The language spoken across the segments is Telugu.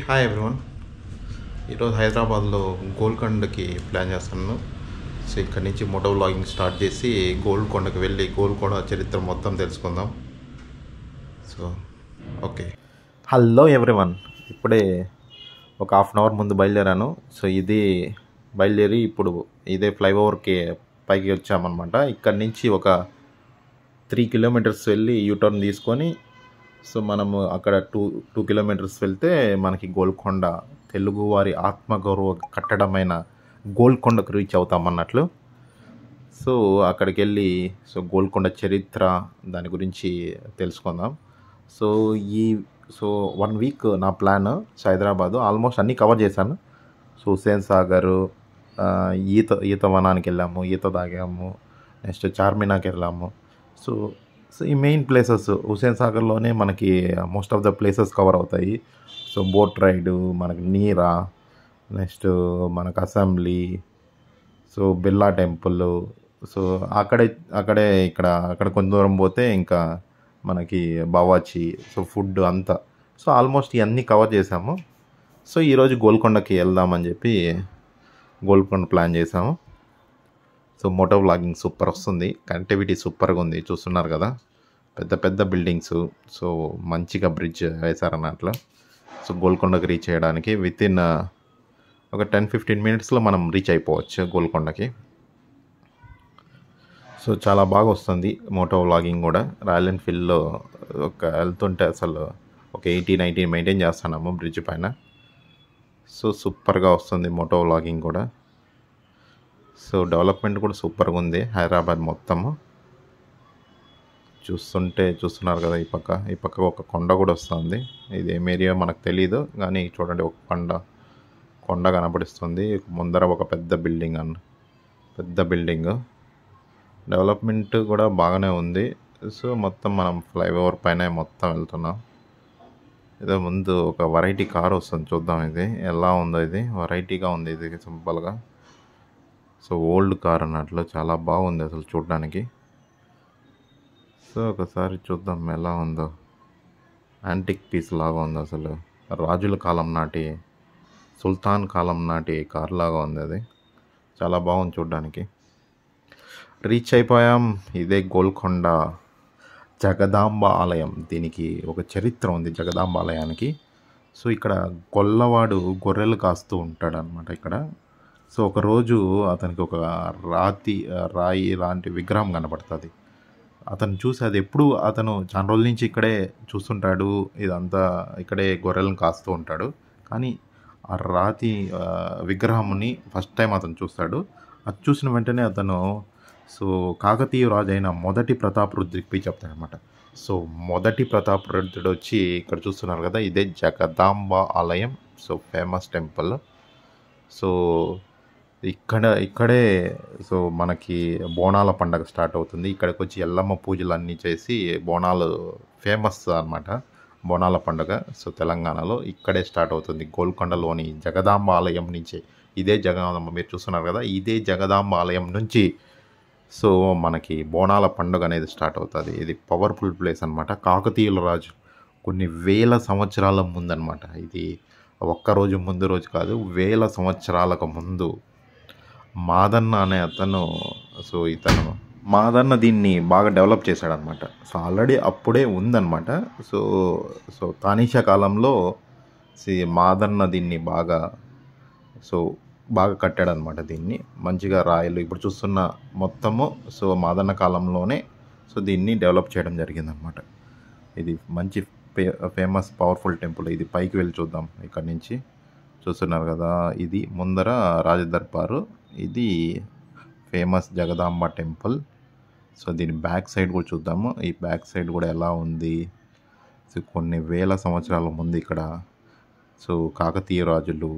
Hi everyone. ఈరోజు హైదరాబాద్లో గోల్కొండకి ప్లాన్ చేస్తున్నాను. సో ఇక్కడి నుంచి మోటో వ్లాగింగ్ స్టార్ట్ చేసి గోల్కొండకి వెళ్ళి గోల్కొండ చరిత్ర మొత్తం తెలుసుకుందాం. So okay. హలో ఎవ్రీవన్, ఇప్పుడే ఒక హాఫ్ అన్ అవర్ ముందు బయలుదేరాను. సో ఇది బయలుదేరి ఇప్పుడు ఇదే ఫ్లైఓవర్కి పైకి వచ్చామన్నమాట. ఇక్కడి నుంచి ఒక 3 కిలోమీటర్స్ వెళ్ళి యూటర్న్ తీసుకొని సో మనము అక్కడ టూ కిలోమీటర్స్ వెళ్తే మనకి గోల్కొండ, తెలుగువారి ఆత్మగౌరవ కట్టడమైన గోల్కొండకు రీచ్ అవుతామన్నట్లు. సో అక్కడికి వెళ్ళి సో గోల్కొండ చరిత్ర దాని గురించి తెలుసుకుందాం. సో ఈ 1 వీక్ నా ప్లాన్. సో హైదరాబాదు ఆల్మోస్ట్ అన్నీ కవర్ చేశాను. సో హుస్సేన్ సాగరు, ఈత వనానికి వెళ్ళాము, ఈత తాగాము, నెక్స్ట్ చార్మినార్కి వెళ్ళాము. సో సో ఈ మెయిన్ ప్లేసెస్ హుస్సేన్ సాగర్లోనే మనకి most of the places cover అవుతాయి. సో బోట్ రైడు, మనకి నీరా, నెక్స్ట్ మనకు assembly, so Birla temple, so అక్కడ కొంచెం దూరం పోతే ఇంకా మనకి బావాచి, సో ఫుడ్ అంతా. సో ఆల్మోస్ట్ ఇవన్నీ కవర్ చేసాము. సో ఈరోజు గోల్కొండకి వెళ్దామని చెప్పి గోల్కొండ ప్లాన్ చేసాము. సో మోటో వ్లాగింగ్ సూపర్ వస్తుంది, కనెక్టివిటీ సూపర్గా ఉంది, చూస్తున్నారు కదా. పెద్ద పెద్ద బిల్డింగ్స్, సో మంచిగా బ్రిడ్జ్ వేశారన్నట్లు. సో గోల్కొండకి రీచ్ అయ్యడానికి వితిన్ ఒక 10-15 మినిట్స్లో మనం రీచ్ అయిపోవచ్చు గోల్కొండకి. సో చాలా బాగా వస్తుంది మోటో వ్లాగింగ్ కూడా. రాయల్ ఎన్ఫీల్డ్లో వెళ్తుంటే అసలు ఒక 80-90 మెయింటైన్ చేస్తున్నాము బ్రిడ్జ్ పైన. సో సూపర్గా వస్తుంది మోటో వ్లాగింగ్ కూడా. సో డెవలప్మెంట్ కూడా సూపర్గా ఉంది హైదరాబాద్ మొత్తము. చూస్తున్నారు కదా, ఈ పక్క ఒక కొండ కూడా వస్తుంది. ఇది ఏం ఏరియా మనకు తెలీదు, కానీ చూడండి ఒక కొండ కనబడిస్తుంది. ముందర ఒక పెద్ద బిల్డింగ్ డెవలప్మెంట్ కూడా బాగానే ఉంది. సో మొత్తం మనం ఫ్లైఓవర్ పైన మొత్తం వెళ్తున్నాం. ఏదో ముందు ఒక వెరైటీ కార్ వస్తుంది, చూద్దాం ఇది ఎలా ఉందో. ఇది వెరైటీగా ఉంది, ఇది సింపుల్గా. సో ఓల్డ్ కార్ అన్నట్లు చాలా బాగుంది అసలు చూడడానికి. సో ఒకసారి చూద్దాం ఎలా ఉందో. యాంటిక్ పీస్ లాగా ఉంది అసలు, రాజుల కాలం నాటి, సుల్తాన్ కాలం నాటి కార్ లాగా ఉంది. అది చాలా బాగుంది చూడడానికి. రీచ్ అయిపోయాం. ఇదే గోల్కొండ జగదాంబ ఆలయం. దీనికి ఒక చరిత్ర ఉంది జగదాంబ ఆలయానికి. సో ఇక్కడ గొల్లవాడు గొర్రెలు కాస్తూ ఉంటాడు అనమాట ఇక్కడ. సో ఒకరోజు అతనికి ఒక రాయి లాంటి విగ్రహం కనబడుతుంది. అతను చూసి అది ఎప్పుడు అతను చాలా రోజుల నుంచి ఇక్కడే చూస్తుంటాడు, ఇదంతా ఇక్కడే గొర్రెలను కాస్తూ ఉంటాడు. కానీ ఆ రాతి విగ్రహంని ఫస్ట్ టైం అతను చూస్తాడు. అది చూసిన వెంటనే అతను సో కాకతీయ రాజు అయిన మొదటి ప్రతాపరుద్రుడికి పోయి చెప్తాడనమాట. సో మొదటి ప్రతాపరుద్రుడు వచ్చి ఇక్కడ చూస్తున్నారు కదా, ఇదే జగదాంబ ఆలయం. So famous temple. సో ఇక్కడే సో మనకి బోనాల పండగ స్టార్ట్ అవుతుంది. ఇక్కడికి వచ్చి ఎల్లమ్మ పూజలు అన్నీ చేసి బోనాలు ఫేమస్ అన్నమాట. బోనాల పండుగ సో తెలంగాణలో ఇక్కడే స్టార్ట్ అవుతుంది, గోల్కొండలోని జగదాంబ ఆలయం నుంచి. ఇదే జగదాంబ మీరు చూస్తున్నారు కదా, ఇదే జగదాంబ ఆలయం నుంచి సో మనకి బోనాల పండుగ అనేది స్టార్ట్ అవుతుంది. ఇది పవర్ఫుల్ ప్లేస్ అనమాట. కాకతీయుల రాజు కొన్ని వేల సంవత్సరాల ముందు అనమాట. ఇది ఒక్కరోజు ముందు రోజు కాదు, వేల సంవత్సరాలకు ముందు మాదన్న అనే అతను, సో మాదన్న దీన్ని బాగా డెవలప్ చేశాడనమాట. సో ఆల్రెడీ అప్పుడే ఉందన్నమాట. సో తానీషా కాలంలో మాదన్న దీన్ని బాగా కట్టాడనమాట. దీన్ని మంచిగా రాయలు ఇప్పుడు చూస్తున్న మొత్తము సో మాదన్న కాలంలోనే సో దీన్ని డెవలప్ చేయడం జరిగిందనమాట. ఇది మంచి ఫేమస్ పవర్ఫుల్ టెంపుల్. ఇది పైకి వెళ్ళి చూద్దాం. ఇక్కడ నుంచి చూస్తున్నారు కదా, ఇది ముందర రాజదర్బారు, ఇది ఫేమస్ జగదాంబ టెంపుల్. సో దీని బ్యాక్ సైడ్ కూడా చూద్దాము. ఈ బ్యాక్ సైడ్ కూడా ఎలా ఉంది. సో కొన్ని వేల సంవత్సరాల ముందు ఇక్కడ సో కాకతీయ రాజులు,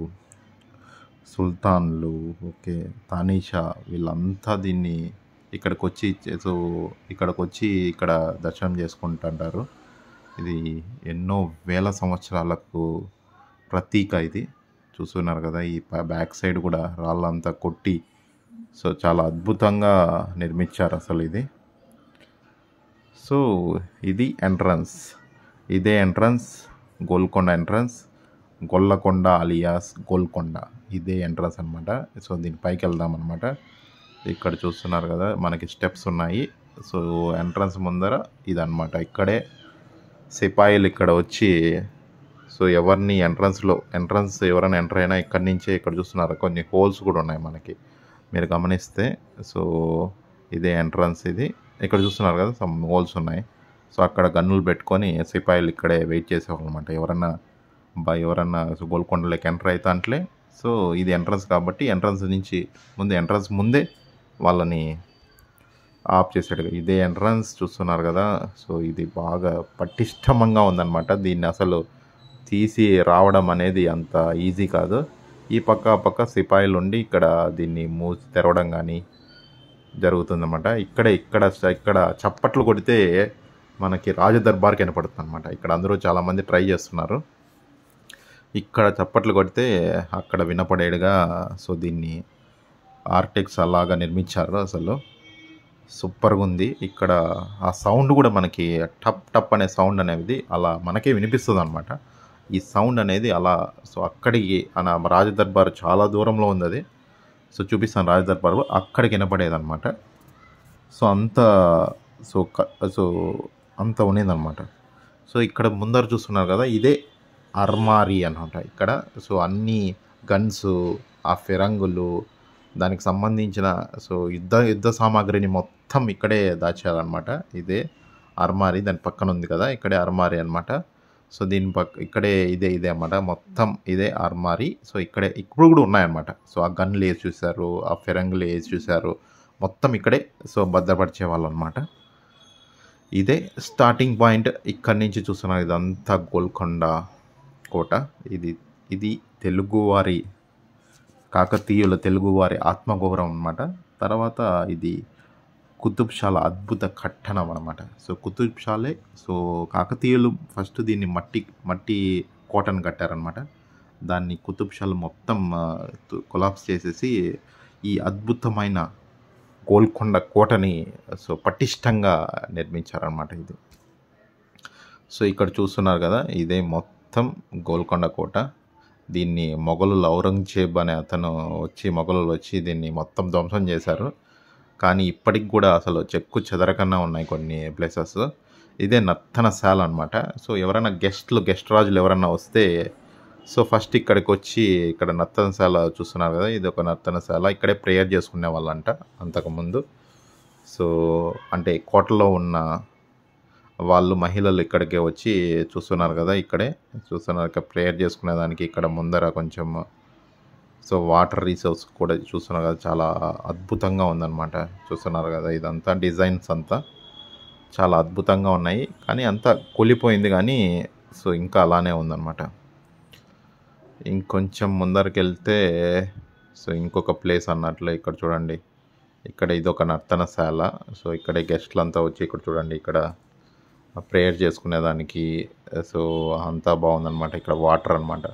సుల్తాన్లు, ఓకే తానీషా, వీళ్ళంతా దీన్ని ఇక్కడికి వచ్చి ఇక్కడ దర్శనం చేసుకుంటుంటారు. ఇది ఎన్నో వేల సంవత్సరాలకు ప్రతీక. ఇది చూస్తున్నారు కదా, ఈ బ్యాక్ సైడ్ కూడా రాళ్ళంతా కొట్టి సో చాలా అద్భుతంగా నిర్మించారు అసలు ఇది. సో ఇది ఎంట్రన్స్, ఇదే entrance, Golconda entrance. Gollakonda alias Golconda, ఇదే ఎంట్రన్స్ అనమాట. సో దీని పైకి వెళ్దాం అనమాట. ఇక్కడ చూస్తున్నారు కదా మనకి స్టెప్స్ ఉన్నాయి. సో ఎంట్రన్స్ ముందర ఇదన్నమాట. ఇక్కడే సిపాయిలు ఇక్కడ వచ్చి సో ఎవరిని ఎంట్రన్స్ ఎవరైనా ఎంటర్ అయినా ఇక్కడి నుంచే, ఇక్కడ చూస్తున్నారు కొన్ని హోల్స్ కూడా ఉన్నాయి మనకి మీరు గమనిస్తే. సో ఇదే ఎంట్రన్స్ ఇది. ఇక్కడ చూస్తున్నారు కదా సమ్ హోల్స్ ఉన్నాయి. సో అక్కడ గన్నులు పెట్టుకొని సిపాయిలు ఇక్కడే వెయిట్ చేసేవాళ్ళు అనమాట. ఎవరన్నా సో గోల్కొండలోకి ఎంటర్ అవుతా అంటలే. సో ఇది ఎంట్రన్స్ కాబట్టి ఎంట్రన్స్ ముందే వాళ్ళని ఆఫ్ చేసాడు. ఇదే ఎంట్రన్స్ చూస్తున్నారు కదా. సో ఇది బాగా పటిష్టంగా ఉందన్నమాట. దీన్ని అసలు తీసి రావడం అనేది అంత ఈజీ కాదు. ఈ పక్క సిపాయిలు ఉండి ఇక్కడ దీన్ని మూసి తెరవడం కానీ జరుగుతుందన్నమాట. ఇక్కడ చప్పట్లు కొడితే మనకి రాజదర్బార్కి వినపడుతుంది అనమాట. ఇక్కడ అందరూ చాలామంది ట్రై చేస్తున్నారు. ఇక్కడ చప్పట్లు కొడితే అక్కడ వినపడేడుగా సో దీన్ని ఆర్టెక్స్ అలాగా నిర్మించారు. అసలు సూపర్గా ఉంది. ఇక్కడ ఆ సౌండ్ కూడా మనకి టప్ టప్ అనే సౌండ్ అనేది అలా మనకే వినిపిస్తుంది అనమాట. ఈ సౌండ్ అనేది అలా సో అక్కడికి రాజదర్బార్ చాలా దూరంలో ఉంది అది. సో చూపిస్తాను రాజదర్బార్ అక్కడికి వినపడేది అనమాట. సో అంత ఉండేదన్నమాట. సో ఇక్కడ ముందర చూస్తున్నారు కదా ఇదే అర్మారీ అనమాట. ఇక్కడ సో అన్ని గన్స్, ఆ ఫిరంగులు, దానికి సంబంధించిన సో యుద్ధ సామాగ్రిని మొత్తం ఇక్కడే దాచారనమాట. ఇదే అర్మారీ. దాని పక్కన ఉంది కదా ఇక్కడే అర్మారీ అనమాట. సో దీని ఇక్కడే ఇదే అన్నమాట. మొత్తం ఇదే అర్మారీ. సో ఇక్కడే ఇప్పుడు కూడా ఉన్నాయన్నమాట. సో ఆ గన్లు వేసి చూశారు, ఆ ఫిరంగులు వేసి చూశారు, మొత్తం ఇక్కడే సో భద్రపరిచే వాళ్ళు అనమాట. ఇదే స్టార్టింగ్ పాయింట్. ఇక్కడి నుంచి చూస్తున్నారు ఇదంతా గోల్కొండ కోట. ఇది తెలుగువారి కాకతీయుల తెలుగువారి ఆత్మగౌరవం అనమాట. తర్వాత ఇది కుతుబ్షాల అద్భుత కట్టడం అనమాట. సో కుతుబ్షాలే సో కాకతీయులు ఫస్ట్ దీన్ని మట్టి కోటను కట్టారనమాట. దాన్ని కుతుబ్షాలు మొత్తం కొలాప్స్ చేసేసి ఈ అద్భుతమైన గోల్కొండ కోటని సో పటిష్టంగా నిర్మించారనమాట ఇది. సో ఇక్కడ చూస్తున్నారు కదా ఇదే మొత్తం గోల్కొండ కోట. దీన్ని మొఘలులు ఔరంగజేబ్ అనే అతను మొఘలులు వచ్చి దీన్ని మొత్తం ధ్వంసం చేశారు. కానీ ఇప్పటికి కూడా అసలు చెక్కు చెదరకన్నా ఉన్నాయి కొన్ని ప్లేసెస్. ఇదే నర్తనశాల అనమాట. సో ఎవరైనా గెస్ట్ రాజులు ఎవరన్నా వస్తే సో ఫస్ట్ ఇక్కడికి వచ్చి ఇక్కడ నర్తనశాల చూస్తున్నారు కదా, ఇది ఒక నర్తనశాల. ఇక్కడే ప్రేయర్ చేసుకునే వాళ్ళంట అంతకుముందు. సో అంటే కోటలో ఉన్న వాళ్ళు మహిళలు ఇక్కడికే వచ్చి చూస్తున్నారు కదా, ఇక్కడే చూస్తున్నారు ఇక్కడ ప్రేయర్ చేసుకునేదానికి. ఇక్కడ ముందర కొంచెం సో వాటర్ రిసోర్స్ కూడా చూస్తున్నారు కదా, చాలా అద్భుతంగా ఉందన్నమాట. చూస్తున్నారు కదా ఇదంతా డిజైన్స్ అంతా చాలా అద్భుతంగా ఉన్నాయి. కానీ అంతా కూలిపోయింది కానీ సో ఇంకా అలానే ఉందన్నమాట. ఇంకొంచెం ముందరికి వెళ్తే సో ఇంకొక ప్లేస్ అన్నట్లు ఇక్కడ చూడండి. ఇక్కడ ఇదొక నర్తనశాల. సో ఇక్కడే గెస్ట్లు అంతా వచ్చి ఇక్కడ చూడండి ఇక్కడ ప్రేయర్ చేసుకునేదానికి సో అంతా బాగుందన్నమాట. ఇక్కడ వాటర్ అనమాట.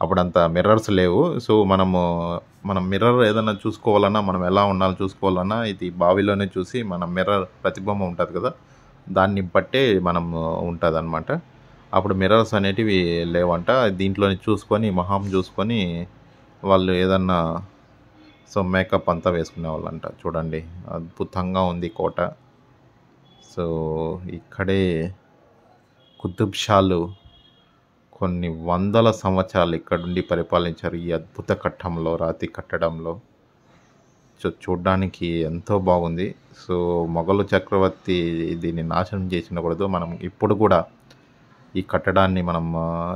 అప్పుడంతా మిర్రర్స్ లేవు. సో మనం మిర్రర్ ఏదైనా చూసుకోవాలన్నా, మనం ఎలా ఉండాలో చూసుకోవాలన్నా ఇది బావిలోనే చూసి మనం మిర్రర్ ప్రతిబింబం ఉంటుంది కదా, దాన్ని బట్టే మనం ఉంటుంది అనమాట. అప్పుడు మిర్రర్స్ అనేటివి లేవంట. దీంట్లోనే చూసుకొని మొహం చూసుకొని వాళ్ళు ఏదన్నా సో మేకప్ అంతా వేసుకునే వాళ్ళంట. చూడండి అద్భుతంగా ఉంది కోట. సో ఇక్కడే కుతుబ్షాలు కొన్ని వందల సంవత్సరాలు ఇక్కడుండి పరిపాలించారు ఈ అద్భుత కట్టడంలో, రాతి కట్టడంలో. సో చూడ్డానికి ఎంతో బాగుంది. సో మొఘలు చక్రవర్తి దీన్ని నాశనం చేసినకూడదు. మనం ఇప్పుడు కూడా ఈ కట్టడాన్ని మనం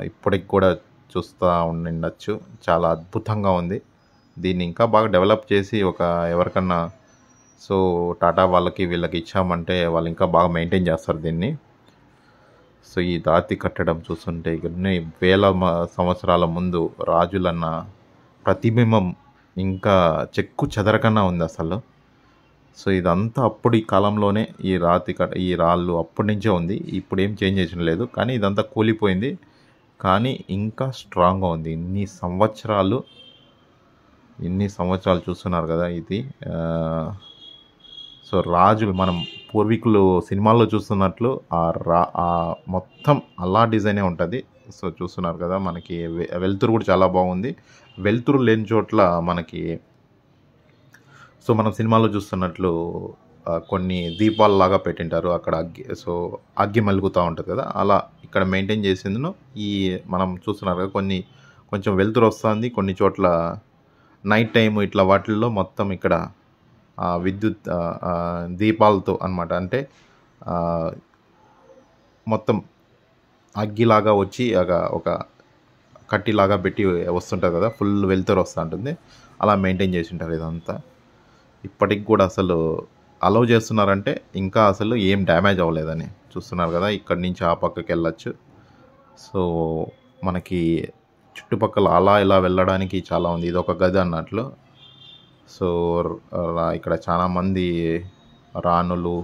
ఇప్పటికి కూడా చూస్తూ ఉండొచ్చు. చాలా అద్భుతంగా ఉంది. దీన్ని ఇంకా బాగా డెవలప్ చేసి ఎవరికన్నా సో టాటా వీళ్ళకి ఇచ్చామంటే వాళ్ళు ఇంకా బాగా మెయింటైన్ చేస్తారు దీన్ని. సో ఈ రాతి కట్టడం చూస్తుంటే ఇన్ని వేల సంవత్సరాల ముందు రాజులన్న ప్రతిబింబం ఇంకా చెక్కు చెదరకన్నా ఉంది అసలు. సో ఇదంతా అప్పుడు ఈ కాలంలోనే ఈ రాళ్ళు అప్పటి నుంచే ఉంది. ఇప్పుడు ఏం చేంజ్ చేసిన లేదు. కానీ ఇదంతా కూలిపోయింది కానీ ఇంకా స్ట్రాంగ్గా ఉంది. ఇన్ని సంవత్సరాలు చూస్తున్నారు కదా ఇది. సో రాజులు మనం పూర్వీకులు సినిమాల్లో చూస్తున్నట్లు ఆ మొత్తం అలా డిజైనే ఉంటుంది. సో చూస్తున్నారు కదా, మనకి వెలుతురు కూడా చాలా బాగుంది. వెలుతురు లేని చోట్ల మనకి, సో మనం సినిమాలో చూస్తున్నట్లు కొన్ని దీపాలలాగా పెట్టింటారు అక్కడ, అగ్గి మలుగుతూ ఉంటుంది కదా, అలా ఇక్కడ మెయింటైన్ చేసిందును. ఈ మనం చూస్తున్నారు కదా, కొంచెం వెలుతురు వస్తుంది, కొన్ని చోట్ల నైట్ టైం ఇట్లా వాటిల్లో మొత్తం ఇక్కడ విద్యుత్ దీపాలతో అనమాట. అంటే మొత్తం అగ్గిలాగా వచ్చి ఒక కట్టిలాగా పెట్టి వస్తుంటుంది కదా, ఫుల్ వెలుతురు వస్తూ ఉంటుంది. అలా మెయింటైన్ చేసి ఉంటారు ఇదంతా. ఇప్పటికి కూడా అసలు అలౌ చేస్తున్నారంటే ఇంకా అసలు ఏం డ్యామేజ్ అవ్వలేదని చూస్తున్నారు కదా. ఇక్కడి నుంచి ఆ పక్కకి వెళ్ళచ్చు. సో మనకి చుట్టుపక్కల అలా ఇలా వెళ్ళడానికి చాలా ఉంది. ఇది ఒక గది అన్నట్లు. సో ఇక్కడ చాలామంది రాణులు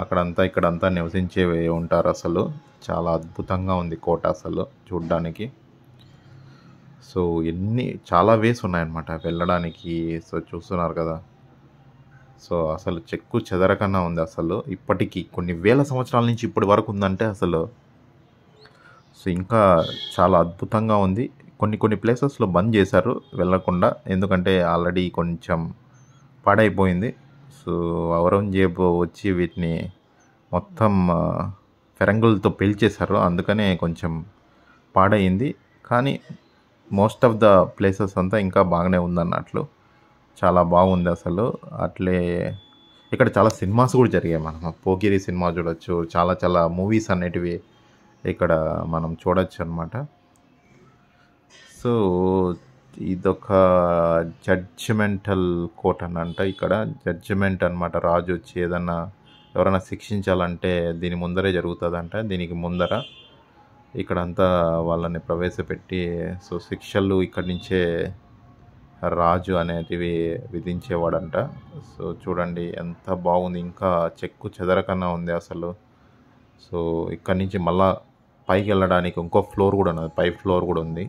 అక్కడంతా ఇక్కడంతా నివసించే ఉంటారు. అసలు చాలా అద్భుతంగా ఉంది కోట అసలు చూడ్డానికి. సో చాలా వేస్ ఉన్నాయన్నమాట వెళ్ళడానికి. సో చూస్తున్నారు కదా, సో అసలు చెక్కు చెదరకన్నా ఉంది అసలు. ఇప్పటికీ కొన్ని వేల సంవత్సరాల నుంచి ఇప్పటి వరకు ఉందంటే అసలు, సో ఇంకా చాలా అద్భుతంగా ఉంది. కొన్ని ప్లేసెస్లో బంద్ చేశారు వెళ్ళకుండా, ఎందుకంటే ఆల్రెడీ కొంచెం పాడైపోయింది. సో ఔరంగజేబు వచ్చి వీటిని మొత్తం ఫిరంగులతో పేల్చేశారు, అందుకనే కొంచెం పాడైంది. కానీ మోస్ట్ ఆఫ్ ద ప్లేసెస్ అంతా ఇంకా బాగానే ఉందన్నట్లు, చాలా బాగుంది అసలు. అట్లే ఇక్కడ చాలా సినిమాస్ కూడా జరిగాయి. మనం పోకిరి సినిమా చూడొచ్చు, చాలా మూవీస్ అనేటివి ఇక్కడ మనం చూడొచ్చు అనమాట. సో ఇదొక జడ్జిమెంటల్ కోర్ట్ అనంట. ఇక్కడ జడ్జిమెంట్ అనమాట. రాజు వచ్చి ఏదన్నా ఎవరైనా శిక్షించాలంటే దీని ముందరే జరుగుతుందంట. దీనికి ముందర ఇక్కడంతా వాళ్ళని ప్రవేశపెట్టి, సో శిక్షలు ఇక్కడి నుంచే రాజు అనేటివి విధించేవాడంట. సో చూడండి ఎంత బాగుంది, ఇంకా చెక్కు చెదరకన్నా ఉంది అసలు. సో ఇక్కడి నుంచి మళ్ళా పైకి వెళ్ళడానికి ఇంకో ఫ్లోర్ కూడా ఉన్నది, పై ఫ్లోర్ కూడా ఉంది.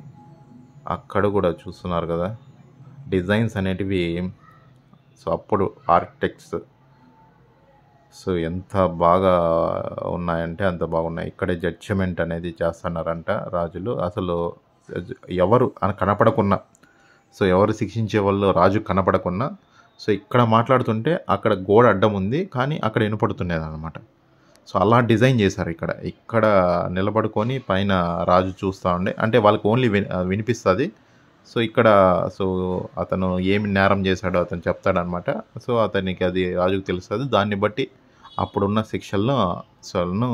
అక్కడ కూడా చూస్తున్నారు కదా డిజైన్స్ అనేటివి. సో అప్పుడు ఆర్కిటెక్ట్స్ సో ఎంత బాగా ఉన్నాయంటే అంత బాగున్నాయి. ఇక్కడే జడ్జిమెంట్ అనేది చేస్తున్నారంట రాజులు. అసలు ఎవరు కనపడకున్నా, సో ఎవరు శిక్షించే వాళ్ళు రాజు కనపడకున్నా, సో ఇక్కడ మాట్లాడుతుంటే అక్కడ గోడ అడ్డం ఉంది కానీ అక్కడ వినపడుతున్నది అనమాట. సో అలా డిజైన్ చేశారు. ఇక్కడ నిలబడుకొని పైన రాజు చూస్తూ ఉండే, అంటే వాళ్ళకి ఓన్లీ వినిపిస్తుంది. సో ఇక్కడ సో అతను ఏమి నేరం చేశాడో అతను చెప్తాడనమాట. సో అతనికి అది రాజుకు తెలుస్తుంది. దాన్ని బట్టి అప్పుడున్న శిక్షలను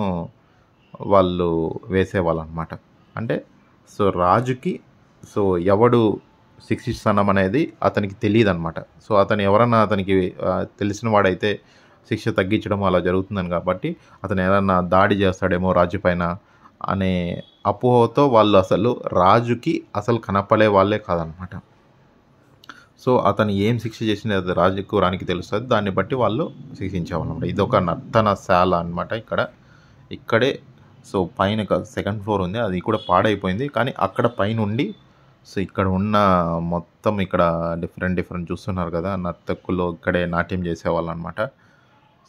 వాళ్ళు వేసేవాళ్ళు అనమాట. అంటే సో రాజుకి సో ఎవడు శిక్షిస్తున్నాం అనేది అతనికి తెలియదు అనమాట. సో అతను ఎవరన్నా అతనికి తెలిసిన వాడైతే శిక్ష తగ్గించడం అలా జరుగుతుందని, కాబట్టి అతను ఏదన్నా దాడి చేస్తాడేమో రాజు పైన అనే అపోహతో వాళ్ళు అసలు రాజుకి అసలు కనపడే వాళ్ళే కాదనమాట. సో అతను ఏం శిక్ష చేసినా అది రాజుకు రానికి తెలుస్తుంది, దాన్ని బట్టి వాళ్ళు శిక్షించేవాళ్ళు అనమాట. ఇది ఒక నర్తనశాల అనమాట. ఇక్కడే సో పైన సెకండ్ ఫ్లోర్ ఉంది, అది కూడా పాడైపోయింది. కానీ అక్కడ పైన ఉండి సో ఇక్కడ ఉన్న మొత్తం ఇక్కడ డిఫరెంట్ చూస్తున్నారు కదా, నర్తకులు ఇక్కడే నాట్యం చేసేవాళ్ళు అనమాట.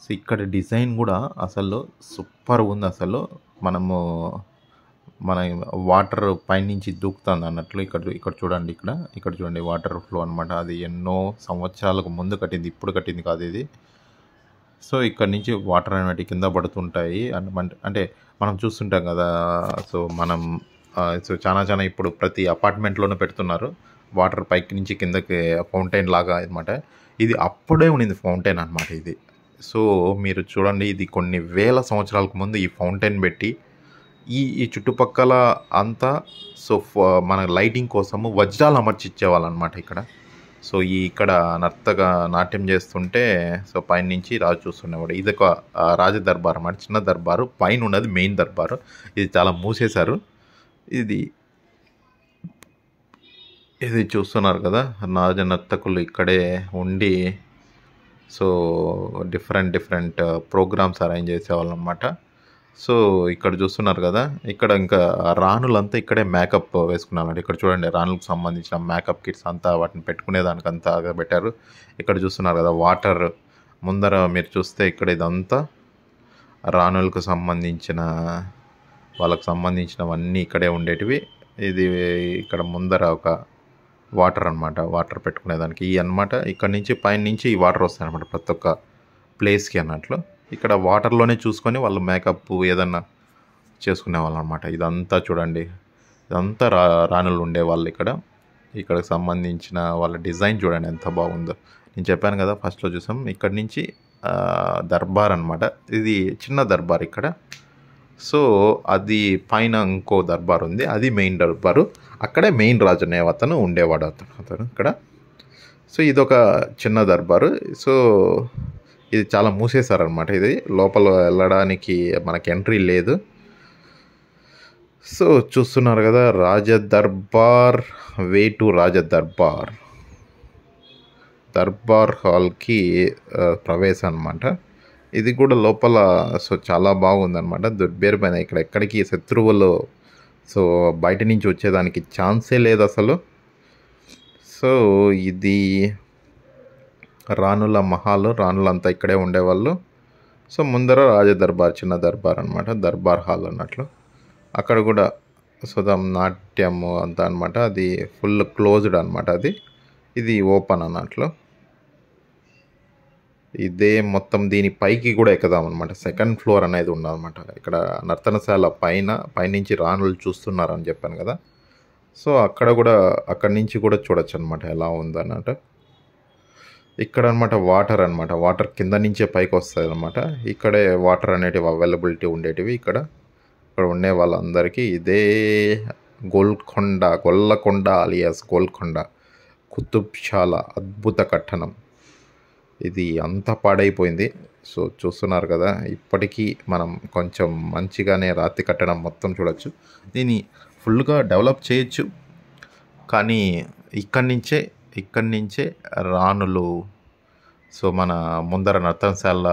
సో ఇక్కడ డిజైన్ కూడా అసలు సూపర్ ఉంది అసలు. మన వాటర్ పైనుంచి దూకుతుంది అన్నట్లు. ఇక్కడ చూడండి వాటర్ ఫ్లో అనమాట. అది ఎన్నో సంవత్సరాలకు ముందు కట్టింది, ఇప్పుడు కట్టింది కాదు ఇది. సో ఇక్కడ నుంచి వాటర్ అనేవి కింద పడుతుంటాయి. అంటే మనం చూస్తుంటాం కదా, సో సో చాలా ఇప్పుడు ప్రతి అపార్ట్మెంట్లోనూ పెడుతున్నారు వాటర్ పైకి నుంచి కిందకి ఫౌంటైన్ లాగా అనమాట. ఇది అప్పుడే ఉండింది ఫౌంటైన్ అనమాట ఇది. సో మీరు చూడండి, ఇది కొన్ని వేల సంవత్సరాలకు ముందు ఈ ఫౌంటైన్ పెట్టి ఈ చుట్టుపక్కల అంతా సో మన లైటింగ్ కోసము వజ్రాలు అమర్చి ఇచ్చేవాళ్ళు అనమాట ఇక్కడ. సో ఇక్కడ నాట్యం చేస్తుంటే సో పైన నుంచి రాజు చూస్తుండేవాడు. ఇది ఒక రాజ దర్బార్ అన్నమాట, చిన్న దర్బారు. పైన ఉన్నది మెయిన్ దర్బారు. ఇది చాలా మూసేశారు. ఇది చూస్తున్నారు కదా, రాజ నర్తకులు ఇక్కడే ఉండి సో డిఫరెంట్ ప్రోగ్రామ్స్ అరేంజ్ చేసేవాళ్ళు అనమాట. సో ఇక్కడ చూస్తున్నారు కదా, ఇక్కడ ఇంకా రాణులంతా ఇక్కడే మేకప్ వేసుకున్నారండి. ఇక్కడ చూడండి, రాణులకు సంబంధించిన మేకప్ కిట్స్ అంతా వాటిని పెట్టుకునేదానికంతా పెట్టారు. ఇక్కడ చూస్తున్నారు కదా వాటర్ ముందర మీరు చూస్తే ఇక్కడ ఇదంతా రాణులకు సంబంధించిన వాళ్ళకి సంబంధించినవన్నీ ఇక్కడే ఉండేటివి. ఇది ఇక్కడ ముందర ఒక వాటర్ అనమాట, వాటర్ పెట్టుకునేదానికి ఈ అనమాట. ఇక్కడ నుంచి పైన నుంచి ఈ వాటర్ వస్తాయి అనమాట ప్రతి ఒక్క ప్లేస్కి అన్నట్లు. ఇక్కడ వాటర్లోనే చూసుకొని వాళ్ళు మేకప్ ఏదన్నా చేసుకునే వాళ్ళు అనమాట. ఇదంతా చూడండి, ఇదంతా రాణులు ఉండేవాళ్ళు ఇక్కడ. ఇక్కడికి సంబంధించిన వాళ్ళ డిజైన్ చూడండి ఎంత బాగుందో. నేను చెప్పాను కదా ఫస్ట్లో చూసాం. ఇక్కడ నుంచి దర్బార్ అనమాట. ఇది చిన్న దర్బార్ ఇక్కడ. సో అది పైన ఇంకో దర్బార్ ఉంది, అది మెయిన్ దర్బారు. అక్కడే మెయిన్ రాజు అనే అతను ఉండేవాడు అతను ఇక్కడ. సో ఇదొక చిన్న దర్బారు. సో ఇది చాలా మూసేశారనమాట. ఇది లోపల వెళ్ళడానికి మనకి ఎంట్రీ లేదు. సో చూస్తున్నారు కదా, రాజదర్బార్, వే టు రాజదర్బార్. దర్బార్ హాల్కి ప్రవేశం అనమాట. ఇది కూడా లోపల సో చాలా బాగుందన్నమాట. దుర్భేరమైన ఇక్కడ ఎక్కడికి శత్రువులు సో బయట నుంచి వచ్చేదానికి ఛాన్సే లేదు అసలు. సో ఇది రాణుల మహాలు, రాణులంతా ఇక్కడే ఉండేవాళ్ళు. సో ముందర రాజదర్బార్, చిన్న దర్బార్ అనమాట, దర్బార్ హాల్ అన్నట్లు. అక్కడ కూడా సుధం నాట్యము అంతా అనమాట. అది ఫుల్ క్లోజ్డ్ అనమాట. ఇది ఓపెన్ అన్నట్లు. ఇదే మొత్తం దీని పైకి కూడా ఎక్కుదాం అనమాట. సెకండ్ ఫ్లోర్ అనేది ఉండాలన్నమాట. ఇక్కడ నర్తనశాల పైనుంచి రాణులు చూస్తున్నారని చెప్పాను కదా. సో అక్కడి నుంచి కూడా చూడొచ్చు అనమాట ఎలా ఉందన్నట్టు. ఇక్కడ అనమాట వాటర్ అనమాట. వాటర్ కింద నుంచే పైకి వస్తాయి అనమాట. ఇక్కడే వాటర్ అనేటివి అవైలబిలిటీ ఉండేటివి ఇక్కడ ఉండే వాళ్ళందరికీ. ఇదే గొల్లకొండ అలియాస్ గోల్కొండ కుతుబ్షాల అద్భుత కట్టడం. ఇది అంతా పాడైపోయింది. సో చూస్తున్నారు కదా, ఇప్పటికీ మనం కొంచెం మంచిగానే రాతి కట్టడం మొత్తం చూడొచ్చు. దీన్ని ఫుల్గా డెవలప్ చేయొచ్చు, కానీ ఇక్కడి నుంచే రాణులు సో మన ముందర నర్తనశాల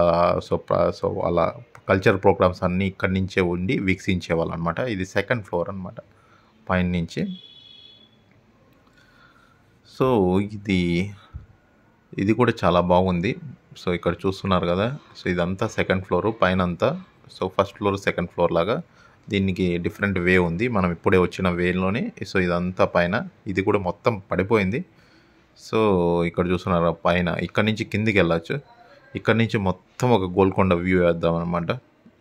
సో వాళ్ళ కల్చర్ ప్రోగ్రామ్స్ అన్నీ ఇక్కడి నుంచే ఉండి వీక్షించేవాళ్ళు అనమాట. ఇది సెకండ్ ఫ్లోర్ అనమాట పైన నుంచి. సో ఇది కూడా చాలా బాగుంది. సో ఇక్కడ చూస్తున్నారు కదా, సో ఇదంతా సెకండ్ ఫ్లోరు పైన అంతా. So first floor second floor లాగా దీనికి డిఫరెంట్ వే ఉంది. మనం ఇప్పుడే వచ్చిన వేలోనే. సో ఇదంతా పైన, ఇది కూడా మొత్తం పడిపోయింది. సో ఇక్కడ చూస్తున్నారు పైన, ఇక్కడ నుంచి కిందికి వెళ్ళచ్చు. ఇక్కడ నుంచి మొత్తం ఒక గోల్కొండ వ్యూ వేద్దాం అనమాట.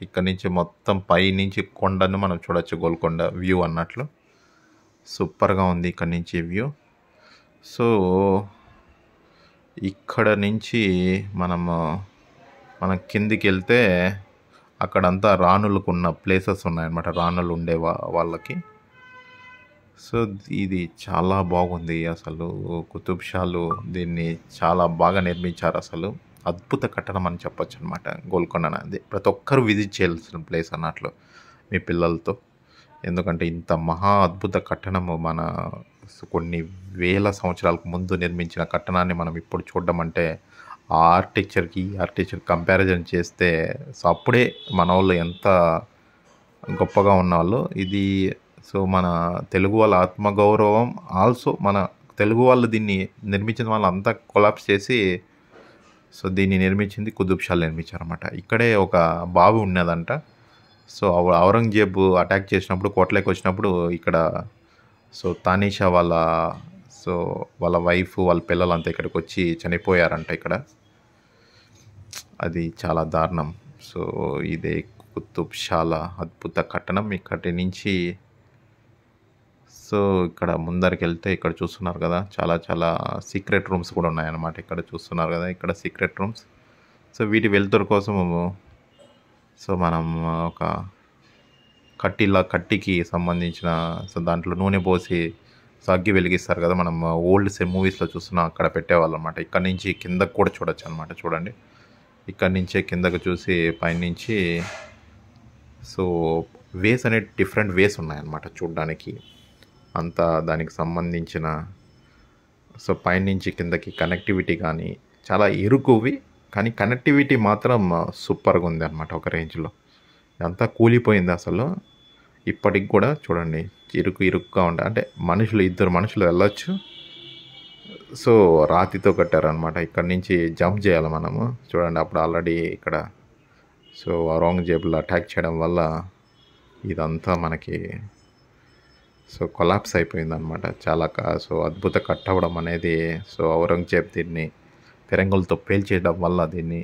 ఇక్కడ నుంచి మొత్తం పై నుంచి కొండను మనం చూడొచ్చు, గోల్కొండ వ్యూ అన్నట్లు. సూపర్గా ఉంది ఇక్కడ నుంచి వ్యూ. సో ఇక్కడ నుంచి మనం కిందికి వెళ్తే అక్కడంతా రాణులకు ఉన్న ప్లేసెస్ ఉన్నాయన్నమాట, రాణులు ఉండే వాళ్ళకి. సో ఇది చాలా బాగుంది అసలు. కుతుబ్షాలు దీన్ని చాలా బాగా నిర్మించారు అసలు. అద్భుత కట్టడం అని చెప్పొచ్చు అనమాట గోల్కొండ అనేది. ప్రతి ఒక్కరు విజిట్ చేయాల్సిన ప్లేస్ అన్నట్లు మీ పిల్లలతో. ఎందుకంటే ఇంత మహా అద్భుత కట్టడము మన కొన్ని వేల సంవత్సరాలకు ముందు నిర్మించిన కట్టడాన్ని మనం ఇప్పుడు చూడడం అంటే ఆ ఆర్కిటెక్చర్కి కంపారిజన్ చేస్తే సో అప్పుడే మన వాళ్ళు ఎంత గొప్పగా ఉన్నవాళ్ళు. ఇది సో మన తెలుగు వాళ్ళ ఆత్మగౌరవం. ఆల్సో మన తెలుగు వాళ్ళు దీన్ని నిర్మించిన వాళ్ళు అంతా కొలాప్స్ చేసి సో దీన్ని నిర్మించింది కుతుబ్షాలు నిర్మించారన్నమాట. ఇక్కడే ఒక బావి ఉన్నదంట. సో ఔరంగజేబు అటాక్ చేసినప్పుడు, కోటలోకి వచ్చినప్పుడు ఇక్కడ సో తానీషా వాళ్ళ వైఫ్, వాళ్ళ పిల్లలంతా ఇక్కడికి వచ్చి చనిపోయారంట ఇక్కడ. అది చాలా దారుణం. సో ఇదే కుతుబ్షాల అద్భుత కట్టడం. ఇక్కడి నుంచి సో ఇక్కడ ముందరికి వెళ్తే ఇక్కడ చూస్తున్నారు కదా, చాలా చాలా సీక్రెట్ రూమ్స్ కూడా ఉన్నాయన్నమాట. ఇక్కడ చూస్తున్నారు కదా, ఇక్కడ సీక్రెట్ రూమ్స్. సో వీటి వెలుతురు కోసము సో మనం ఒక కట్టికి సంబంధించిన సో దాంట్లో నూనె పోసి సో అగ్గి వెలిగిస్తారు కదా, మనం ఓల్డ్ మూవీస్లో చూస్తున్నాం, అక్కడ పెట్టేవాళ్ళు అనమాట. ఇక్కడ నుంచి కిందకు కూడా చూడొచ్చు అనమాట. చూడండి, ఇక్కడ నుంచే కిందకు చూసి పైనుంచి సో వేస్ అనేవి డిఫరెంట్ వేస్ ఉన్నాయన్నమాట చూడడానికి. అంతా దానికి సంబంధించిన సో పైనుంచి కిందకి కనెక్టివిటీ కానీ చాలా ఇరుకువి, కానీ కనెక్టివిటీ మాత్రం సూపర్గా ఉంది అనమాట ఒక రేంజ్లో. అంతా కూలిపోయింది అసలు. ఇప్పటికి కూడా చూడండి ఇరుకుగా ఉండే, అంటే ఇద్దరు మనుషులు వెళ్ళొచ్చు. సో రాతితో కట్టారనమాట. ఇక్కడ నుంచి జంప్ చేయాలి మనము. చూడండి, అప్పుడు ఆల్రెడీ ఇక్కడ సో ఔరంగజేబులు అటాక్ చేయడం వల్ల ఇదంతా మనకి సో కొలాప్స్ అయిపోయిందనమాట. చాలా సో అద్భుత కట్టవడం అనేది సో ఔరంగజేబ్ దీన్ని ఫిరంగులతో పేల్చేయడం వల్ల దీన్ని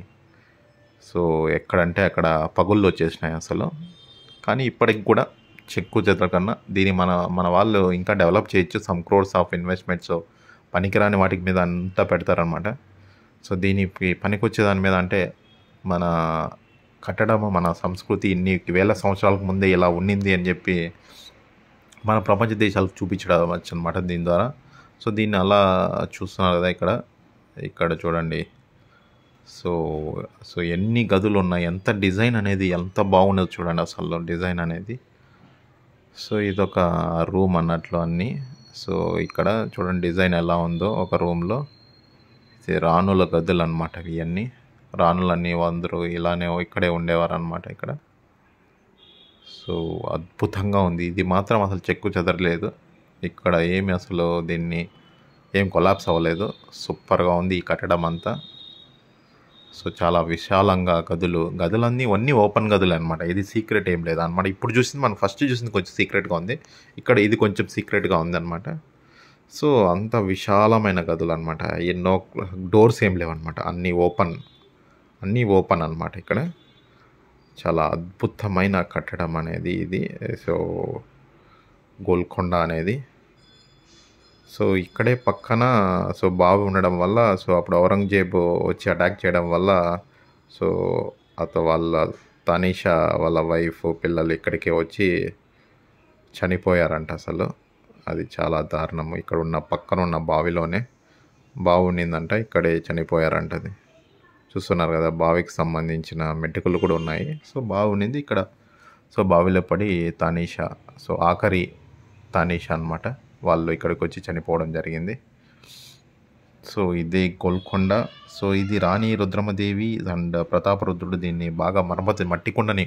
సో ఎక్కడంటే అక్కడ పగుళ్ళు వచ్చేసినాయి అసలు. కానీ ఇప్పటికి కూడా చెక్కు చెదరకన్నా దీన్ని మన వాళ్ళు ఇంకా డెవలప్ చేయొచ్చు. సమ్ క్రోర్స్ ఆఫ్ ఇన్వెస్ట్మెంట్స్ పనికిరాని వాటికి మీద అంతా పెడతారనమాట. సో దీనికి పనికొచ్చే దాని మీద అంటే మన కట్టడము మన సంస్కృతి ఇన్ని వేల సంవత్సరాలకు ముందే ఇలా ఉండింది అని చెప్పి మన ప్రపంచ దేశాలకు చూపించడం వచ్చు అనమాట దీని ద్వారా. సో దీన్ని అలా చూస్తున్నారు కదా ఇక్కడ చూడండి. సో సో ఎన్ని గదులు ఉన్నాయి, ఎంత డిజైన్ అనేది ఎంత బాగున్నది చూడండి అసలు డిజైన్ అనేది. సో ఇదొక రూమ్ అన్నట్లు అన్నీ. సో ఇక్కడ చూడండి డిజైన్ ఎలా ఉందో ఒక రూమ్లో. ఇది రాణుల గదులు అనమాట ఇవన్నీ. రాణులన్నీ అందరూ ఇలానే ఇక్కడే ఉండేవారు అనమాట ఇక్కడ. సో అద్భుతంగా ఉంది. ఇది మాత్రం అసలు చెక్కు చెదరలేదు. ఇక్కడ ఏమి అసలు దీన్ని ఏం కొలాప్స్ అవ్వలేదు. సూపర్గా ఉంది ఈ కట్టడం అంతా. సో చాలా విశాలంగా గదులన్నీ అన్నీ ఓపెన్ గదులు అనమాట. ఇది సీక్రెట్ ఏం లేదు అనమాట. ఇప్పుడు చూసింది మనం ఫస్ట్ చూసింది కొంచెం సీక్రెట్గా ఉంది, ఇక్కడ ఇది కొంచెం సీక్రెట్గా ఉంది అనమాట. సో అంత విశాలమైన గదులు అనమాట. ఎన్నో డోర్స్ ఏం లేవన్నమాట, అన్నీ ఓపెన్ అనమాట. ఇక్కడ చాలా అద్భుతమైన కట్టడం అనేది ఇది. సో గోల్కొండ అనేది సో ఇక్కడే పక్కన సో బావి ఉండడం వల్ల సో అప్పుడు ఔరంగజేబు వచ్చి అటాక్ చేయడం వల్ల సో వాళ్ళ తనీషా వాళ్ళ వైఫ్ పిల్లలు ఇక్కడికే వచ్చి చనిపోయారంట అసలు. అది చాలా దారుణము. ఇక్కడ ఉన్న పక్కన ఉన్న బావిలోనే బావి ఉండిందంట, ఇక్కడే చనిపోయారంట. అది చూస్తున్నారు కదా, బావికి సంబంధించిన మెట్టుకులు కూడా ఉన్నాయి. సో బావి ఉండింది ఇక్కడ. సో బావిలో పడి తనీషా సో ఆఖరి తనీషా అనమాట వాళ్ళు ఇక్కడికి వచ్చి చనిపోవడం జరిగింది. సో ఇది గోల్కొండ. సో ఇది రాణి రుద్రమదేవి అండ్ ప్రతాపరుద్రుడు దీన్ని బాగా మట్టి కుండని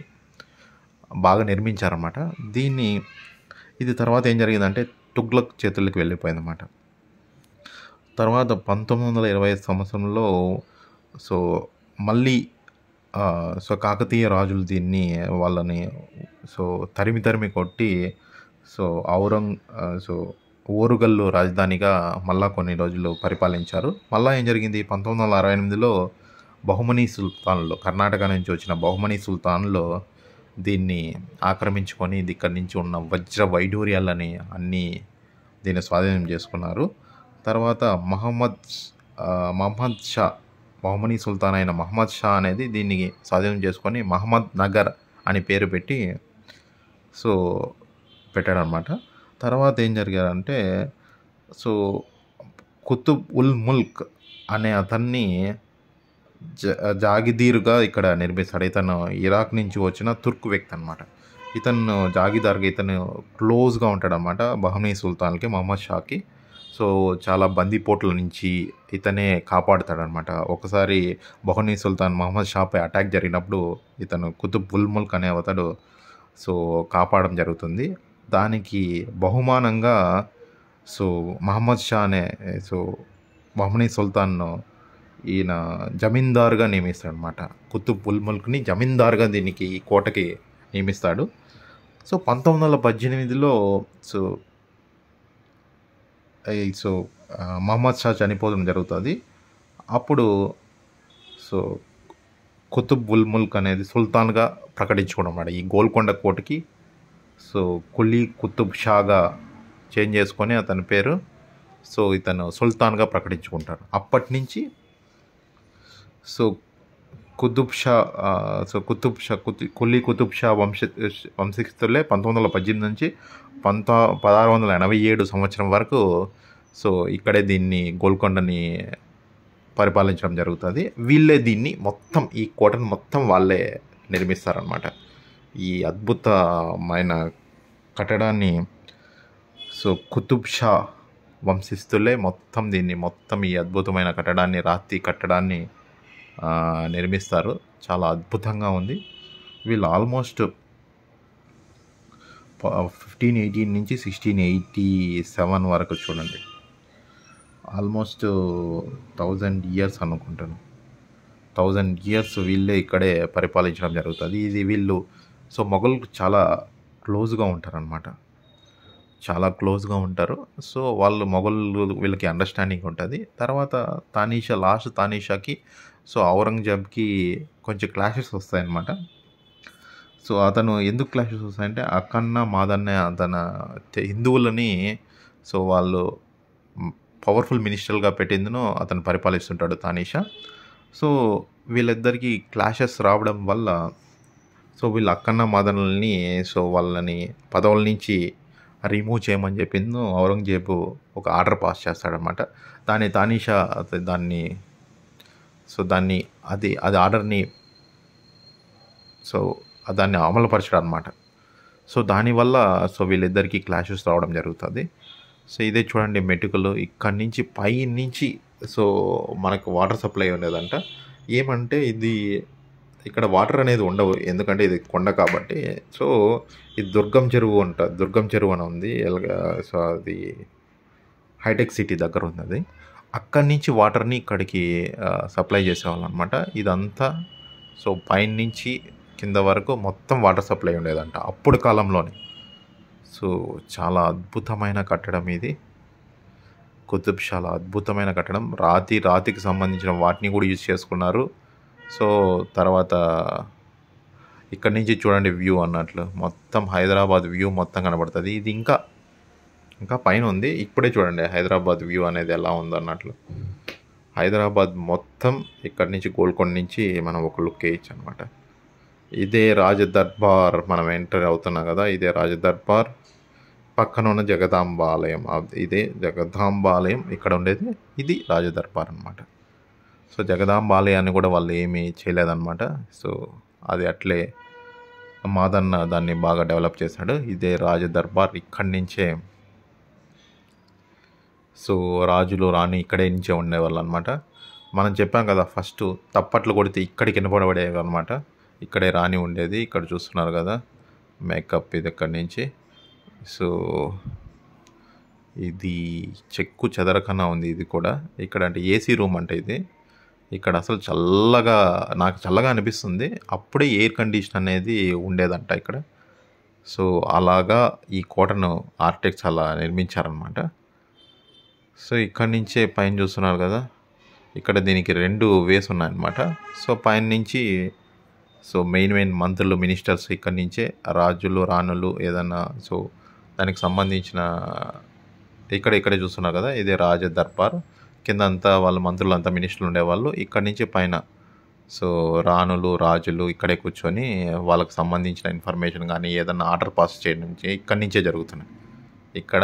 బాగా నిర్మించారన్నమాట. ఇది తర్వాత ఏం జరిగిందంటే తుగ్లక్ చేతుల్లోకి వెళ్ళిపోయిందన్నమాట. తర్వాత 1920 సంవత్సరంలో సో మళ్ళీ సో కాకతీయ రాజులు దీన్ని వాళ్ళని సో తరిమి కొట్టి సో సో ఓరుగల్లు రాజధానిగా మళ్ళా కొన్ని రోజులు పరిపాలించారు. మళ్ళీ ఏం జరిగింది, 1968లో బహుమనీ సుల్తాన్లు, కర్ణాటక నుంచి వచ్చిన బహుమనీ సుల్తాన్లు దీన్ని ఆక్రమించుకొని ఇక్కడి నుంచి ఉన్న వజ్ర వైడూర్యాలని అన్నీ దీన్ని స్వాధీనం చేసుకున్నారు. తర్వాత మహమ్మద్ షా, బహుమనీ సుల్తాన్ అయిన మహమ్మద్ షా అనేది దీన్ని స్వాధీనం చేసుకొని మహమ్మద్ నగర్ అని పేరు పెట్టి సో పెట్టాడనమాట. తర్వాత ఏం జరిగారంటే సో కుతుబ్ ఉల్ ముల్క్ అనే అతన్ని జాగిదీరుగా ఇక్కడ నిర్మిస్తాడు. ఇతను ఇరాక్ నుంచి వచ్చిన తుర్క్ వ్యక్తి అనమాట. ఇతను జాగీదార్గా ఇతను క్లోజ్గా ఉంటాడనమాట బహమనీ సుల్తాన్కి, మహమ్మద్ షాకి. సో చాలా బందీపోట్ల నుంచి ఇతనే కాపాడుతాడనమాట. ఒకసారి బహమనీ సుల్తాన్ మహమ్మద్ షాపై అటాక్ జరిగినప్పుడు ఇతను కుతుబ్ ఉల్ ముల్క్ అనే అతడు సో కాపాడడం జరుగుతుంది. దానికి బహుమానంగా సో మహమ్మద్ షా అనే సో బహమనీ సుల్తాన్ను ఈయన జమీందారుగా నియమిస్తాడనమాట. కుతుబ్ ఉల్ ముల్క్ని జమీందారుగా దీనికి ఈ కోటకి నియమిస్తాడు. సో 1918లో సో మహమ్మద్ షా చనిపోవడం జరుగుతుంది. అప్పుడు సో కుతుబ్ ఉల్ ముల్క్ అనేది సుల్తాన్గా ప్రకటించుకోవడం అన్నమాట. ఈ గోల్కొండ కోటకి సో కులీ కుతుబ్ షాగా చేంజ్ చేసుకొని అతని పేరు సో ఇతను సుల్తాన్గా ప్రకటించుకుంటారు. అప్పటి నుంచి సో కుతుబ్ షా కులీ కుతుబ్ షా వంశస్థులే 1918 నుంచి 1687 సంవత్సరం వరకు సో ఇక్కడే దీన్ని గోల్కొండని పరిపాలించడం జరుగుతుంది. వీళ్ళే దీన్ని మొత్తం ఈ కోటను మొత్తం వాళ్ళే నిర్మిస్తారనమాట. ఈ అద్భుతమైన కట్టడాన్ని సో కుతుబ్ షా వంశస్థులే మొత్తం ఈ అద్భుతమైన కట్టడాన్ని, రాతి కట్టడాన్ని నిర్మిస్తారు. చాలా అద్భుతంగా ఉంది. వీళ్ళు ఆల్మోస్ట్ 1518 నుంచి 1687 వరకు చూడండి, ఆల్మోస్ట్ 1000 years అనుకుంటాను. 1000 years వీళ్ళే ఇక్కడే పరిపాలించడం జరుగుతుంది. ఇది వీళ్ళు సో మొఘలు చాలా క్లోజ్గా ఉంటారనమాట. చాలా క్లోజ్గా ఉంటారు. సో వాళ్ళు మొఘలు వీళ్ళకి అండర్స్టాండింగ్ ఉంటుంది. తర్వాత తానీషాకి సో ఔరంగజేబ్కి కొంచెం క్లాషెస్ వస్తాయన్నమాట. సో అతను ఎందుకు క్లాషెస్ వస్తాయంటే అక్కన్న మాదన్న తన హిందువులని సో వాళ్ళు పవర్ఫుల్ మినిస్టర్గా పెట్టిందును అతను పరిపాలిస్తుంటాడు తానీషా. సో వీళ్ళిద్దరికి క్లాషెస్ రావడం వల్ల సో వీళ్ళ అక్కన్న మాదనల్ని సో వాళ్ళని పదవుల నుంచి రిమూవ్ చేయమని చెప్పింది ఔరంగజేబు ఒక ఆర్డర్ పాస్ చేస్తాడనమాట. తానీషా దాన్ని అది ఆర్డర్ని సో దాన్ని అమలుపరచడం అనమాట. సో దానివల్ల సో వీళ్ళిద్దరికీ క్లాషెస్ రావడం జరుగుతుంది. సో ఇదే చూడండి మెటుకలు ఇక్కడి నుంచి పై నుంచి సో మనకు వాటర్ సప్లై ఉండేదంట. ఏమంటే ఇక్కడ వాటర్ అనేది ఉండవు, ఎందుకంటే ఇది కొండ కాబట్టి. సో ఇది దుర్గం చెరువు అని ఉంది. సో అది హైటెక్ సిటీ దగ్గర ఉంది. అక్కడి నుంచి వాటర్ని ఇక్కడికి సప్లై చేసేవాళ్ళు అనమాట. ఇదంతా సో పైన నుంచి కింద వరకు మొత్తం వాటర్ సప్లై ఉండేదంట అప్పుడు కాలంలోనే. సో చాలా అద్భుతమైన కట్టడం ఇది. కుతుబ్ షాలా అద్భుతమైన కట్టడం. రాతికి సంబంధించిన వాటిని కూడా యూజ్ చేసుకున్నారు. సో తర్వాత ఇక్కడ నుంచి చూడండి వ్యూ అన్నట్లు మొత్తం హైదరాబాద్ వ్యూ మొత్తం కనబడుతుంది. ఇది ఇంకా పైన ఉంది. ఇప్పుడే చూడండి హైదరాబాద్ వ్యూ అనేది ఎలా ఉందో అన్నట్లు. హైదరాబాద్ మొత్తం ఇక్కడి నుంచి గోల్కొండ నుంచి మనం ఒక లుక్ వేయచ్చు అనమాట. ఇదే రాజదర్బార్, మనం ఎంటర్ అవుతున్నాం కదా, ఇదే రాజదర్బార్. పక్కన ఉన్న జగదాంబ ఆలయం, ఇదే జగదాంబ ఆలయం ఇక్కడ ఉండేది. ఇది రాజదర్బార్ అనమాట. సో జగదాంబ ఆలయాన్ని కూడా వాళ్ళు ఏమీ చేయలేదన్నమాట. సో అది అట్లే మాదన్న దాన్ని బాగా డెవలప్ చేశాడు. ఇదే రాజదర్బార్. ఇక్కడి నుంచే సో రాజులు రాణి ఇక్కడే నుంచే ఉండేవాళ్ళు అనమాట. మనం చెప్పాం కదా ఫస్ట్ తప్పట్లు కొడితే ఇక్కడికి వినపడేవి అనమాట. ఇక్కడే రాణి ఉండేది. ఇక్కడ చూస్తున్నారు కదా మేకప్, ఇది ఇక్కడి నుంచి. సో ఇది చెక్కు చెదరకన్నా ఉంది. ఇది కూడా ఇక్కడ అంటే ఏసీ రూమ్ అంటే ఇది. ఇక్కడ అసలు నాకు చల్లగా అనిపిస్తుంది. అప్పుడే ఎయిర్ కండిషన్ అనేది ఉండేదంట ఇక్కడ. సో అలాగా ఈ కోటను ఆర్కిటెక్ట్స్ అలా నిర్మించారనమాట. సో ఇక్కడి నుంచే పైన చూస్తున్నారు కదా, ఇక్కడ దీనికి 2 వేస్ ఉన్నాయన్నమాట. సో పైన నుంచి సో మెయిన్ మంత్రులు, మినిస్టర్స్ ఇక్కడి నుంచే, రాజులు రాణులు ఏదన్నా సో దానికి సంబంధించిన ఇక్కడే చూస్తున్నారు కదా, ఇదే రాజ దర్బార్. కింద అంతా వాళ్ళ మంత్రులు మినిస్టర్లు ఉండేవాళ్ళు. ఇక్కడి నుంచి పైన సో రాణులు రాజులు ఇక్కడే కూర్చొని వాళ్ళకి సంబంధించిన ఇన్ఫర్మేషన్ కానీ ఏదన్నా ఆర్డర్ పాస్ చేయడం ఇక్కడి నుంచే జరుగుతున్నాయి. ఇక్కడ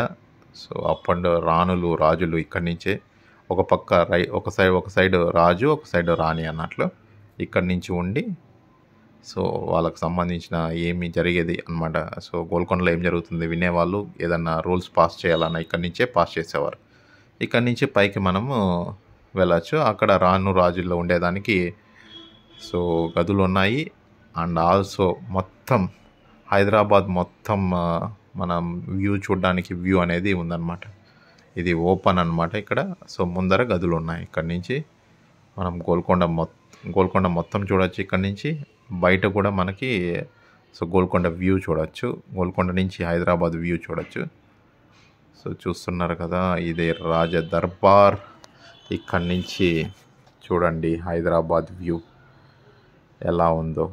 సో అప్పుడు రాణులు రాజులు ఇక్కడి నుంచే ఒక పక్క ఒక సైడ్ రాజు, ఒక సైడ్ రాణి అన్నట్లు ఇక్కడి నుంచి ఉండి సో వాళ్ళకి సంబంధించిన ఏమి జరిగేది అన్నమాట. సో గోల్కొండలో ఏం జరుగుతుంది వినేవాళ్ళు, ఏదన్నా రూల్స్ పాస్ చేయాలన్నా ఇక్కడి నుంచే పాస్ చేసేవారు. ఇక్కడి నుంచి పైకి మనము వెళ్ళచ్చు. అక్కడ రాజుల్లో ఉండేదానికి సో గదులు ఉన్నాయి. అండ్ ఆల్సో మొత్తం హైదరాబాద్ మొత్తం మనం చూడడానికి వ్యూ అనేది ఉందన్నమాట. ఇది ఓపెన్ అన్నమాట ఇక్కడ. సో ముందర గదులు ఉన్నాయి. ఇక్కడి నుంచి మనం గోల్కొండ మొత్తం చూడవచ్చు. ఇక్కడి నుంచి బయట కూడా మనకి సో గోల్కొండ వ్యూ చూడవచ్చు. గోల్కొండ నుంచి హైదరాబాద్ వ్యూ చూడవచ్చు. సో చూస్తున్నారు కదా, ఇదే రాజ దర్బార్. ఇక్కడి నుంచి చూడండి హైదరాబాద్ వ్యూ ఎలా ఉందో.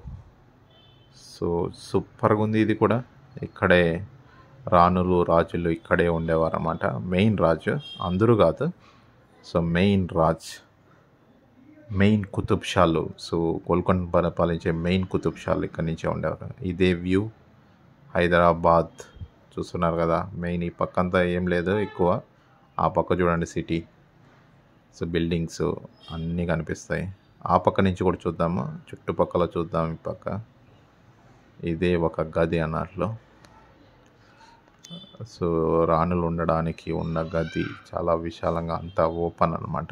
సో సూపర్గా ఉంది. ఇది కూడా ఇక్కడే రాణులు రాజులు ఇక్కడే ఉండేవారు అన్నమాట. మెయిన్ రాజు అందరూ కాదు. సో మెయిన్ కుతుబ్ షాలు, సో గోల్కొండ పరిపాలించే మెయిన్ కుతుబ్ షాలు ఇక్కడి నుంచే ఉండేవారు. ఇదే వ్యూ హైదరాబాద్ చూస్తున్నారు కదా. మెయిన్ ఈ పక్క అంతా ఏం లేదు ఎక్కువ. ఆ పక్క చూడండి సిటీ, సో బిల్డింగ్స్ అన్నీ కనిపిస్తాయి. ఆ పక్క నుంచి కూడా చూద్దాము, చుట్టుపక్కల చూద్దాం. ఈ పక్క ఇదే ఒక గది అన్నట్లు. సో రాణులు ఉండడానికి ఉన్న గది చాలా విశాలంగా అంతా ఓపెన్ అన్నమాట.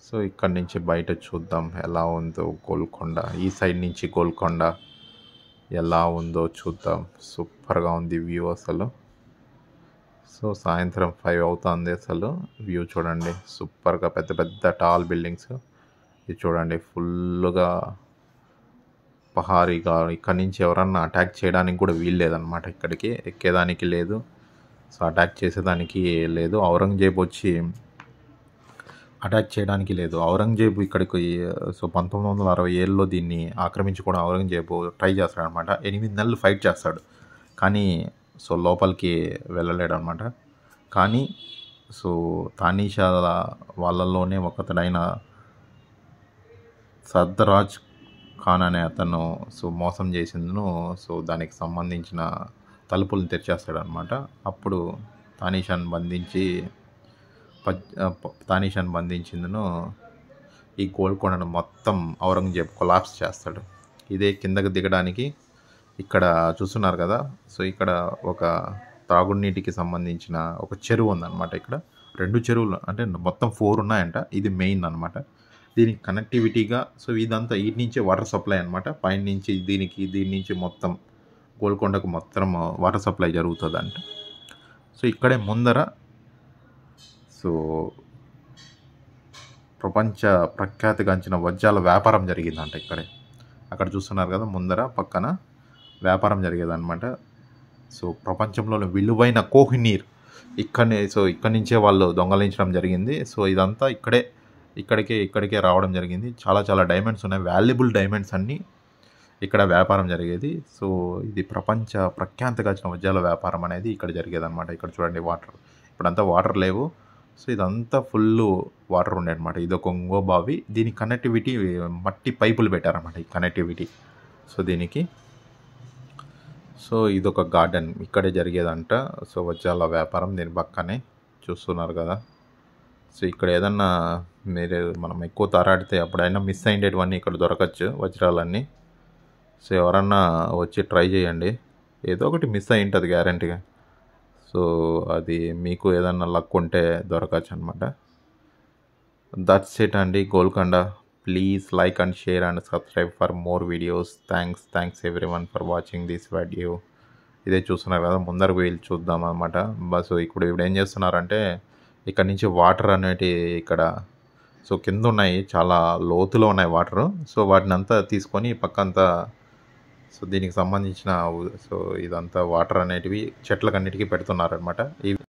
సో ఇక్కడి నుంచి బయట చూద్దాం ఎలా ఉందో గోల్కొండ. ఈ సైడ్ నుంచి గోల్కొండ ఎలా ఉందో చూద్దాం. సూపర్గా ఉంది వ్యూ అసలు. సో సాయంత్రం 5 అవుతుంది. అసలు వ్యూ చూడండి సూపర్గా, పెద్ద పెద్ద టాల్ బిల్డింగ్స్. ఇది చూడండి ఫుల్గా పహారీగా ఇక్కడ నుంచి ఎవరన్నా అటాక్ చేయడానికి కూడా వీలు లేదనమాట. ఇక్కడికి ఎక్కేదానికి లేదు, సో అటాక్ చేసేదానికి లేదు. ఔరంగజేబు వచ్చి అటాక్ చేయడానికి లేదు. ఔరంగజేబు ఇక్కడికి సో 1967లో దీన్ని ఆక్రమించుకోవడం ఔరంగజేబు ట్రై చేస్తాడనమాట. 8 నెలలు ఫైట్ చేస్తాడు, కానీ సో లోపలికి వెళ్ళలేడు అనమాట. కానీ సో తానీషా వాళ్ళల్లోనే ఒకతడైన సర్దరాజ్ ఖాన్ అనే అతను సో మోసం చేసిందును సో దానికి సంబంధించిన తలుపులను తెరిచేస్తాడనమాట. అప్పుడు తానీషాను బంధించిందును ఈ గోల్కొండను మొత్తం ఔరంగజేబ్ కొలాప్స్ చేస్తాడు. ఇదే కిందకు దిగడానికి ఇక్కడ చూస్తున్నారు కదా, సో ఇక్కడ ఒక త్రాగునీటికి సంబంధించిన ఒక చెరువు ఉందన్నమాట. ఇక్కడ 2 చెరువులు అంటే మొత్తం 4 ఉన్నాయంట. ఇది మెయిన్ అనమాట. దీనికి కనెక్టివిటీగా సో ఇదంతా వీటి నుంచే వాటర్ సప్లై అనమాట. పైన నుంచి దీని నుంచి మొత్తం గోల్కొండకు మొత్తం వాటర్ సప్లై జరుగుతుందంట. సో ఇక్కడే ముందర సో ప్రపంచ ప్రఖ్యాతిగాంచిన వజ్రాల వ్యాపారం జరిగిందంట ఇక్కడే. అక్కడ చూస్తున్నారు కదా ముందర పక్కన వ్యాపారం జరిగేదన్నమాట. సో ప్రపంచంలోని విలువైన కోహినీర్ ఇక్కడి నుంచే వాళ్ళు దొంగలించడం జరిగింది. సో ఇదంతా ఇక్కడికే రావడం జరిగింది. చాలా డైమండ్స్ ఉన్నాయి, వాల్యుబుల్ డైమండ్స్ అన్నీ ఇక్కడ వ్యాపారం జరిగేది. సో ఇది ప్రపంచ ప్రఖ్యాతిగాంచిన వజ్రాల వ్యాపారం అనేది ఇక్కడ జరిగేదన్నమాట. ఇక్కడ చూడండి వాటర్, ఇప్పుడంతా వాటర్ లేవు. సో ఇదంతా ఫుల్ వాటర్ ఉండే అనమాట. ఇది ఒక ఇంకో బావి, దీని కనెక్టివిటీ మట్టి పైపులు పెట్టారన్నమాట ఈ కనెక్టివిటీ. సో దీనికి సో ఇదొక గార్డెన్, ఇక్కడే జరిగేదంట సో వజ్రాల వ్యాపారం. దీని పక్కనే చూస్తున్నారు కదా. సో ఇక్కడ ఏదన్నా మనం ఎక్కువ తారాడితే అప్పుడైనా మిస్ అయ్యేటివన్నీ ఇక్కడ దొరకచ్చు వజ్రాలన్నీ. సో ఎవరన్నా వచ్చి ట్రై చేయండి, ఏదో ఒకటి మిస్ అయి ఉంటుంది గ్యారంటీగా. సో అది మీకు ఏదన్నా లక్ ఉంటే దొరకచ్చు అనమాట. దట్స్ ఇట్ అండి, Golconda. Please like and share and subscribe for more videos. Thanks everyone for watching this video. ఇదే చూస్తున్నారు కదా, ముందరకు వెళ్ళి చూద్దాం అనమాట. బస్ ఇప్పుడు ఏం చేస్తున్నారంటే ఇక్కడ నుంచి వాటర్ అనేటి ఇక్కడ సో కింద ఉన్నాయి, చాలా లోతులో ఉన్నాయి వాటర్. సో వాటిని అంతా తీసుకొని పక్కంతా సో దీనికి సంబంధించిన సో ఇదంతా వాటర్ అనేటివి చెట్లకన్నిటికీ పెడుతున్నారనమాట.